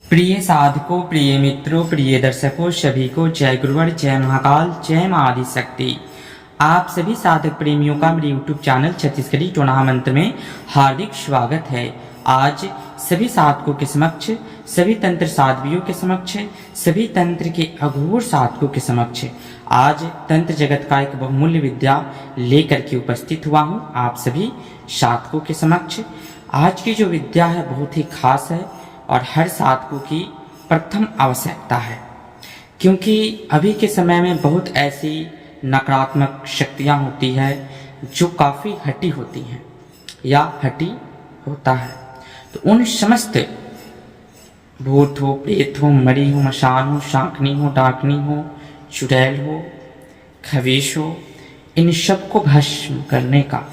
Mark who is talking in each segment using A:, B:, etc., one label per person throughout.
A: प्रिय साधकों, प्रिय मित्रों, प्रिय दर्शकों, सभी को जय गुरुवर, जय महाकाल, जय मां आदि शक्ति। आप सभी साधक प्रेमियों का मेरे YouTube चैनल छत्तीसगढ़ी टोना मंत्र में हार्दिक स्वागत है। आज सभी साधकों के समक्ष, सभी तंत्र साध्वियों के समक्ष, सभी तंत्र के अघोर साधकों के समक्ष आज तंत्र जगत का एक बहुमूल्य विद्या लेकर के उपस्थित हुआ हूँ आप सभी साधकों के समक्ष। आज की जो विद्या है बहुत ही खास है और हर साधकों की प्रथम आवश्यकता है, क्योंकि अभी के समय में बहुत ऐसी नकारात्मक शक्तियां होती है जो काफ़ी हटी होती हैं या हटी होता है। तो उन समस्त भूत हो, प्रेत हो, मरी हो, मशान हो, शांकनी हो, डाकनी हो, चुड़ैल हो, खवेश हो, इन सब को भस्म करने का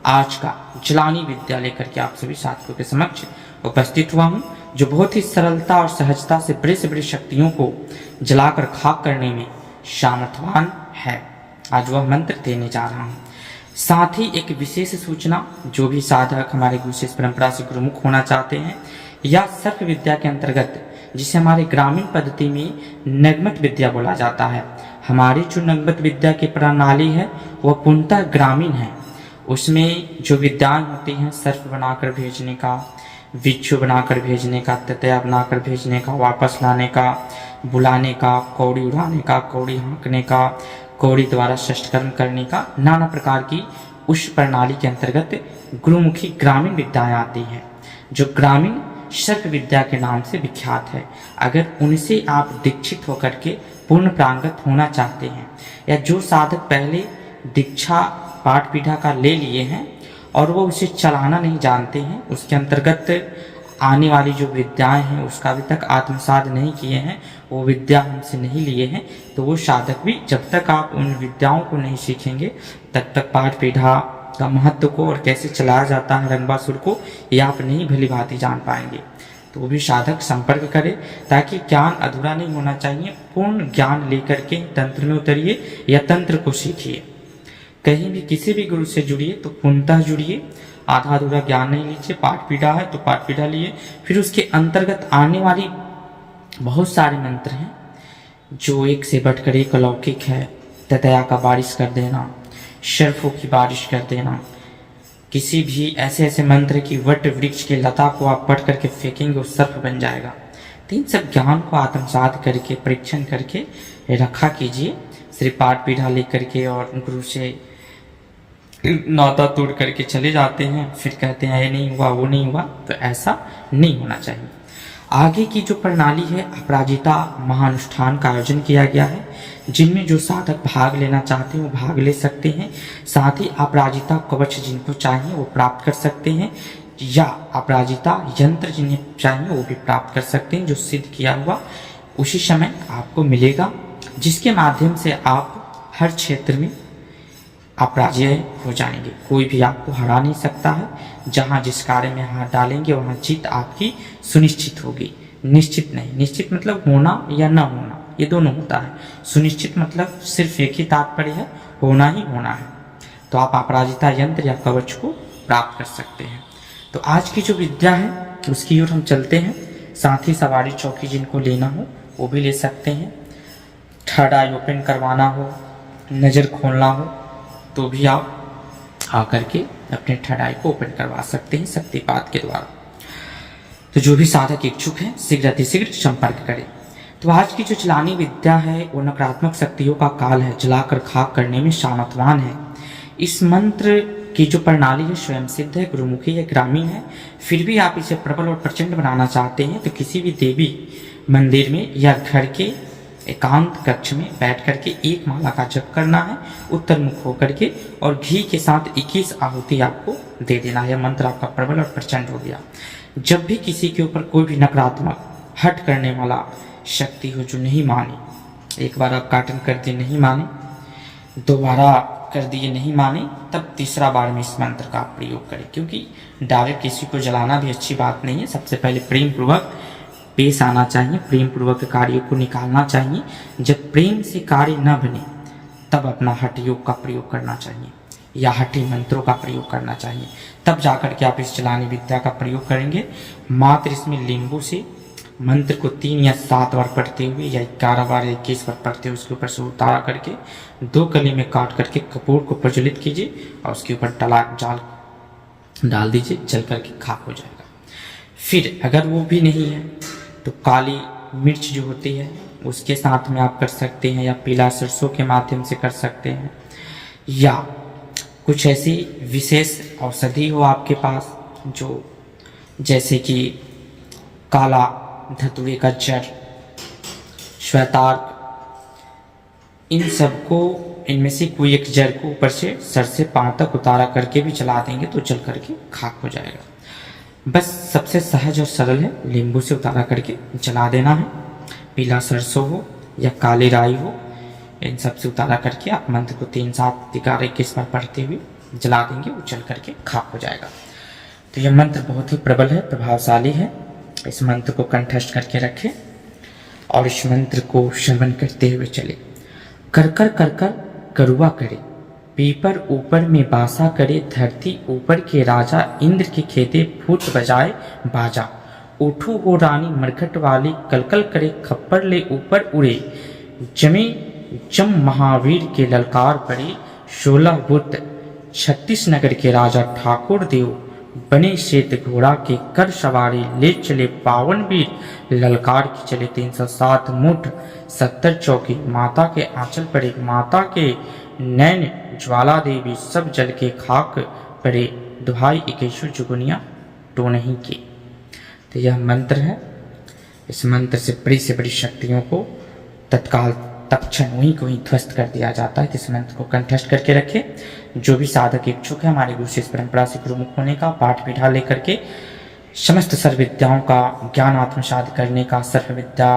A: आज का जलानी विद्या लेकर के आप सभी साधकों के समक्ष उपस्थित हुआ हूँ, जो बहुत ही सरलता और सहजता से बड़ी से बड़ी शक्तियों को जलाकर खाक करने में सामर्थ्यवान है। आज वह मंत्र देने जा रहा हूँ। साथ ही एक विशेष सूचना, जो भी साधक हमारे विशेष परंपरा से गुरुमुख होना चाहते हैं या सर्प विद्या के अंतर्गत, जिसे हमारे ग्रामीण पद्धति में नगमत विद्या बोला जाता है, हमारी जो नगमत विद्या की प्रणाली है वह पूर्णतः ग्रामीण है। उसमें जो विद्याएं होती हैं, सर्प बनाकर भेजने का, बिच्छू बनाकर भेजने का, ततया बनाकर भेजने का, वापस लाने का, बुलाने का, कौड़ी उड़ाने का, कौड़ी हाँकने का, कौड़ी द्वारा षष्ठकर्म करने का, नाना प्रकार की उस प्रणाली के अंतर्गत गुरुमुखी ग्रामीण विद्याएं आती हैं, जो ग्रामीण सर्प विद्या के नाम से विख्यात है। अगर उनसे आप दीक्षित होकर के पूर्ण प्रांगत होना चाहते हैं, या जो साधक पहले दीक्षा पाठ पीठा का ले लिए हैं और वो उसे चलाना नहीं जानते हैं, उसके अंतर्गत आने वाली जो विद्याएं हैं उसका अभी तक आत्मसात नहीं किए हैं, वो विद्या हमसे नहीं लिए हैं, तो वो साधक भी जब तक आप उन विद्याओं को नहीं सीखेंगे तब तक पाठ पीठा का महत्व को और कैसे चलाया जाता है रंगबासुर को, ये आप नहीं भली भांति जान पाएंगे। तो वो भी साधक संपर्क करे, ताकि ज्ञान अधूरा नहीं होना चाहिए। पूर्ण ज्ञान लेकर के तंत्र में उतरिए या तंत्र को सीखिए। कहीं भी किसी भी गुरु से जुड़िए तो पूर्णतः जुड़िए, आधा अधूरा ज्ञान नहीं लीजिए। पाठ पीठा है तो पाठ पीठा लिए, फिर उसके अंतर्गत आने वाली बहुत सारे मंत्र हैं जो एक से बढ़कर एक अलौकिक है। ततया का बारिश कर देना, शर्फों की बारिश कर देना, किसी भी ऐसे ऐसे मंत्र की वट वृक्ष की लता को आप पढ़ करके फेंकेंगे वो सर्प बन जाएगा। तो इन सब ज्ञान को आत्मसात करके परीक्षण करके रखा कीजिए। सिर्फ पाठ पीठा लेकर के और गुरु से नाता तोड़ करके चले जाते हैं, फिर कहते हैं ये नहीं हुआ, वो नहीं हुआ, तो ऐसा नहीं होना चाहिए। आगे की जो प्रणाली है, अपराजिता महानुष्ठान का आयोजन किया गया है, जिनमें जो साधक भाग लेना चाहते हैं वो भाग ले सकते हैं। साथ ही अपराजिता कवच जिनको चाहिए वो प्राप्त कर सकते हैं, या अपराजिता यंत्र जिन्हें चाहिए वो भी प्राप्त कर सकते हैं, जो सिद्ध किया हुआ उसी समय आपको मिलेगा, जिसके माध्यम से आप हर क्षेत्र में अपराजय हो जाएंगे। कोई भी आपको हरा नहीं सकता है। जहाँ जिस कार्य में हाथ डालेंगे वहाँ जीत आपकी सुनिश्चित होगी। निश्चित नहीं, निश्चित मतलब होना या न होना, ये दोनों होता है। सुनिश्चित मतलब सिर्फ एक ही तात्पर्य है, होना ही होना है। तो आप अपराजिता यंत्र या कवच को प्राप्त कर सकते हैं। तो आज की जो विद्या है उसकी ओर हम चलते हैं। साथ ही सवारी चौकी जिनको लेना हो वो भी ले सकते हैं। थर्ड आई ओपन करवाना हो, नज़र खोलना हो, तो भी आप आकर के अपने थर्ड आई को ओपन करवा सकते हैं शक्तिपात के द्वारा। तो जो भी साधक इच्छुक है शीघ्र अतिशीघ्र संपर्क करें। तो आज की जो जलानी विद्या है वो नकारात्मक शक्तियों का काल है, जलाकर खाक करने में सामर्थ्यवान है। इस मंत्र की जो प्रणाली है स्वयं सिद्ध है, गुरुमुखी है, ग्रामीण है। फिर भी आप इसे प्रबल और प्रचंड बनाना चाहते हैं तो किसी भी देवी मंदिर में या घर के एकांत कक्ष में बैठ करके एक माला का जप करना है, उत्तर मुख होकर के, और घी के साथ 21 आहुति आपको दे देना है। मंत्र आपका प्रबल और प्रचंड हो गया। जब भी किसी के ऊपर कोई भी नकारात्मक हट करने वाला शक्ति हो जो नहीं माने, एक बार आप काटन कर दिए नहीं माने, दोबारा कर दिए नहीं माने, तब तीसरा बार में इस मंत्र का प्रयोग करें, क्योंकि डायरेक्ट किसी को जलाना भी अच्छी बात नहीं है। सबसे पहले प्रेम पूर्वक पेश आना चाहिए, प्रेम पूर्वक कार्यों को निकालना चाहिए। जब प्रेम से कार्य न बने तब अपना हठ योग का प्रयोग करना चाहिए या हठी मंत्रों का प्रयोग करना चाहिए। तब जाकर के आप इस जलानी विद्या का प्रयोग करेंगे। मात्र इसमें नींबू से मंत्र को 3 या 7 बार पढ़ते हुए या 11 बार या 21 बार पढ़ते हुए उसके ऊपर से उतारा करके 2 कली में काट करके कपूर को प्रज्वलित कीजिए और उसके ऊपर जाल डाल दीजिए, जल करके खाक हो जाएगा। फिर अगर वो भी नहीं है तो काली मिर्च जो होती है उसके साथ में आप कर सकते हैं, या पीला सरसों के माध्यम से कर सकते हैं, या कुछ ऐसी विशेष औषधि हो आपके पास जो जैसे कि काला धतूरे का जड़, श्वेतार्क, इन सबको इनमें से कोई एक जड़ को ऊपर से सर से पांव तक उतारा करके भी जला देंगे तो जल करके खाक हो जाएगा। बस सबसे सहज और सरल है, नींबू से उतारा करके जला देना है। पीला सरसों हो या काली राई हो, इन सब से उतारा करके आप मंत्र को 3 7 11 21 बार पढ़ते हुए जला देंगे, वो जल करके खाक हो जाएगा। तो यह मंत्र बहुत ही प्रबल है, प्रभावशाली है। इस मंत्र को कंठस्थ करके रखें और इस मंत्र को श्रवण करते हुए चले। कर कर कर कर करुआ करे, पीपर ऊपर में बासा करे, धरती ऊपर के राजा, इंद्र के खेते फूट बजाए बाजा। उठो हो रानी मरघट वाली, कलकल करे खप्पर ले ऊपर उड़े, जमे जम महावीर के ललकार पड़े। 16 बुद्ध 36 नगर के राजा ठाकुर देव, बने श्वेत घोड़ा के कर सवारी, ले चले पावन वीर ललकार की चले। 307 मुठ 70 चौकी, माता के आंचल पड़े, माता के नैन ज्वाला देवी, सब जल के खाक पड़े, दुहाई 21 जुगुनिया तो नहीं की। तो यह मंत्र है। इस मंत्र से बड़ी शक्तियों को तत्काल तत्क्षण वहीं को ही ध्वस्त कर दिया जाता है। तो इस मंत्र को कंठस्थ करके रखें। जो भी साधक इच्छुक है हमारी गुरु शिष्य परंपरा से गुरुमुख होने का, पाठ पीठा लेकर के समस्त सर्व विद्याओं का ज्ञान आत्मसात करने का, सर्व विद्या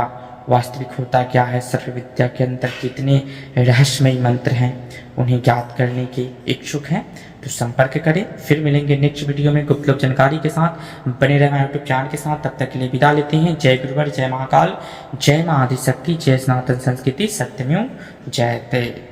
A: वास्तविक होता क्या है, सर्व विद्या के अंदर कितने रहस्यमयी मंत्र हैं, उन्हें ज्ञात करने के इच्छुक हैं तो संपर्क करें। फिर मिलेंगे नेक्स्ट वीडियो में गुप्त जानकारी के साथ। बने रहें हमारे यूट्यूब चैनल के साथ। तब तक के लिए विदा लेते हैं। जय गुरुवर, जय महाकाल, जय मां आदिशक्ति, जय सनातन संस्कृति, सत्यमेव जयते।